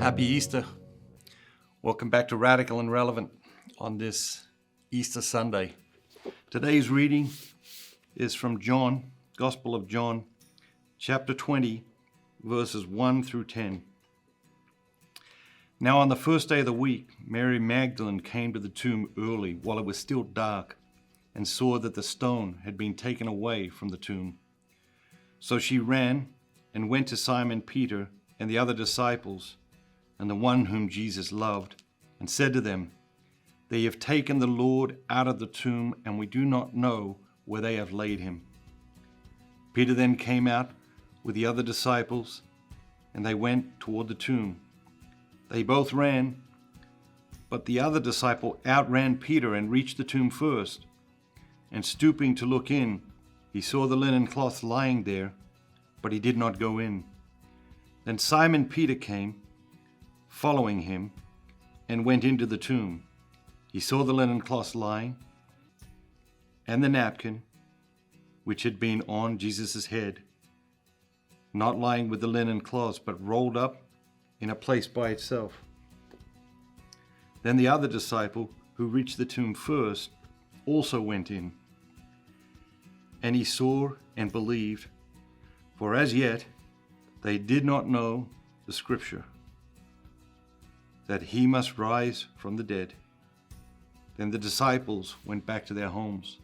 Happy Easter. Welcome back to Radical and Relevant on this Easter Sunday. Today's reading is from John, Gospel of John, chapter 20, verses 1 through 10. Now on the first day of the week, Mary Magdalene came to the tomb early while it was still dark and saw that the stone had been taken away from the tomb. So she ran and went to Simon Peter and the other disciples and the one whom Jesus loved, and said to them, "They have taken the Lord out of the tomb, and we do not know where they have laid him." Peter then came out with the other disciples, and they went toward the tomb. They both ran, but the other disciple outran Peter and reached the tomb first. And stooping to look in, he saw the linen cloth lying there, but he did not go in. Then Simon Peter came, following him, and went into the tomb. He saw the linen cloth lying, and the napkin which had been on Jesus' head, not lying with the linen cloths, but rolled up in a place by itself. Then the other disciple, who reached the tomb first, also went in. And he saw and believed, for as yet they did not know the scripture, that he must rise from the dead. Then the disciples went back to their homes.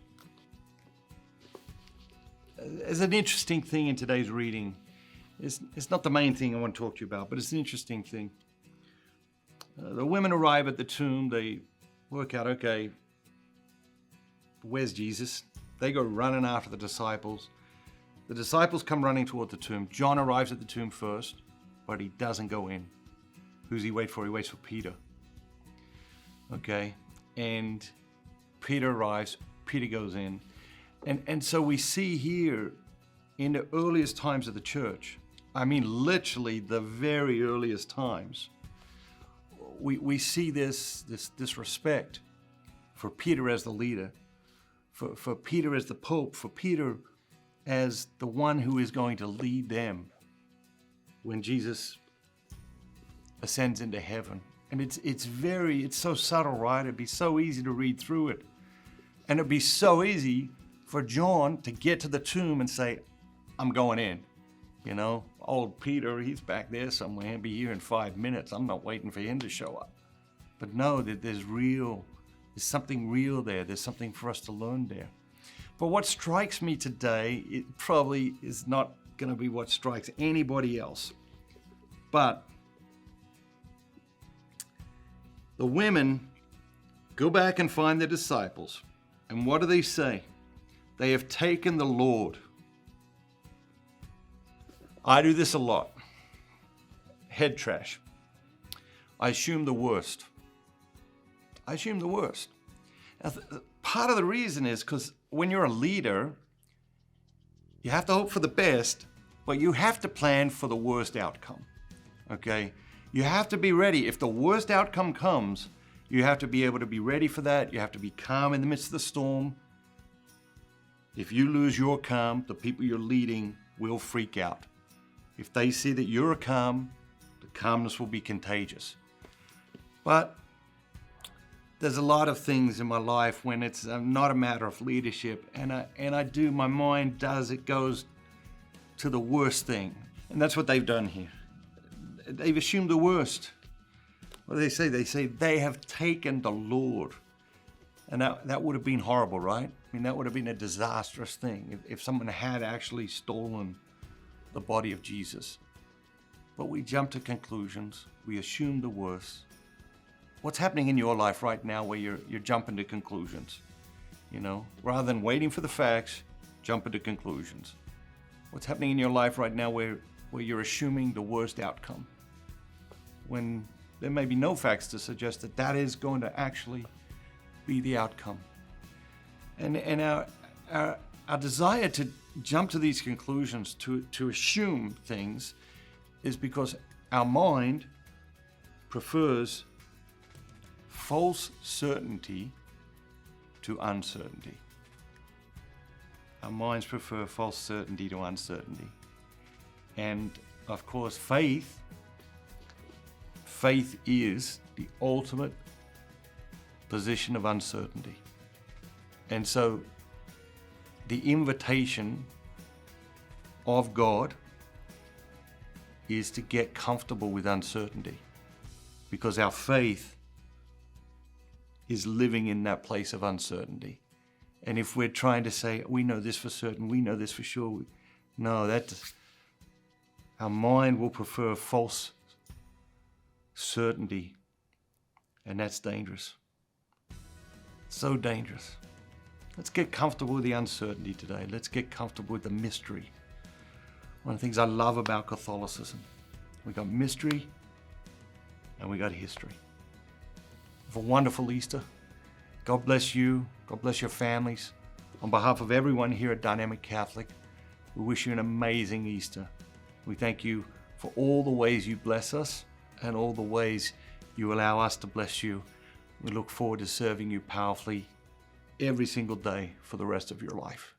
There's an interesting thing in today's reading. It's not the main thing I want to talk to you about, but it's an interesting thing. The women arrive at the tomb. They work out, okay, where's Jesus? They go running after the disciples. The disciples come running toward the tomb. John arrives at the tomb first, but he doesn't go in. Who's he wait for? He waits for Peter. Okay, and Peter arrives. Peter goes in. And so we see here in the earliest times of the church, I mean literally the very earliest times, we see this respect for Peter as the leader, for Peter as the Pope, for Peter as the one who is going to lead them when Jesus ascends into heaven. And it's so subtle, right? It'd be so easy to read through it. And it'd be so easy for John to get to the tomb and say, "I'm going in." You know, old Peter, he's back there somewhere. He'll be here in 5 minutes. I'm not waiting for him to show up. But no, there's something real there. There's something for us to learn there. But what strikes me today, it probably is not going to be what strikes anybody else. But the women go back and find their disciples. And what do they say? They have taken the Lord. I do this a lot. Head trash. I assume the worst. Now, part of the reason is because when you're a leader, you have to hope for the best, but you have to plan for the worst outcome. Okay? You have to be ready. If the worst outcome comes, you have to be able to be ready for that. You have to be calm in the midst of the storm. If you lose your calm, the people you're leading will freak out. If they see that you're calm, the calmness will be contagious. But there's a lot of things in my life when it's not a matter of leadership, and my mind goes to the worst thing. And that's what they've done here. They've assumed the worst. What do they say? They say they have taken the Lord. And that would have been horrible, right? I mean, that would have been a disastrous thing if someone had actually stolen the body of Jesus. But we jump to conclusions. We assume the worst. What's happening in your life right now where you're jumping to conclusions? You know, rather than waiting for the facts, jumping to conclusions. What's happening in your life right now where you're assuming the worst outcome, when there may be no facts to suggest that is going to actually be the outcome? And our desire to jump to these conclusions, to assume things, is because our mind prefers false certainty to uncertainty. Our minds prefer false certainty to uncertainty. And of course, faith faith is the ultimate position of uncertainty. And so the invitation of God is to get comfortable with uncertainty, because our faith is living in that place of uncertainty. And if we're trying to say, we know this for certain, we know this for sure, no, our mind will prefer false certainty, and that's dangerous. So dangerous. Let's get comfortable with the uncertainty today. Let's get comfortable with the mystery. One of the things I love about Catholicism, we got mystery and we got history. Have a wonderful Easter. God bless you. God bless your families. On behalf of everyone here at Dynamic Catholic, we wish you an amazing Easter. We thank you for all the ways you bless us and all the ways you allow us to bless you. We look forward to serving you powerfully every single day for the rest of your life.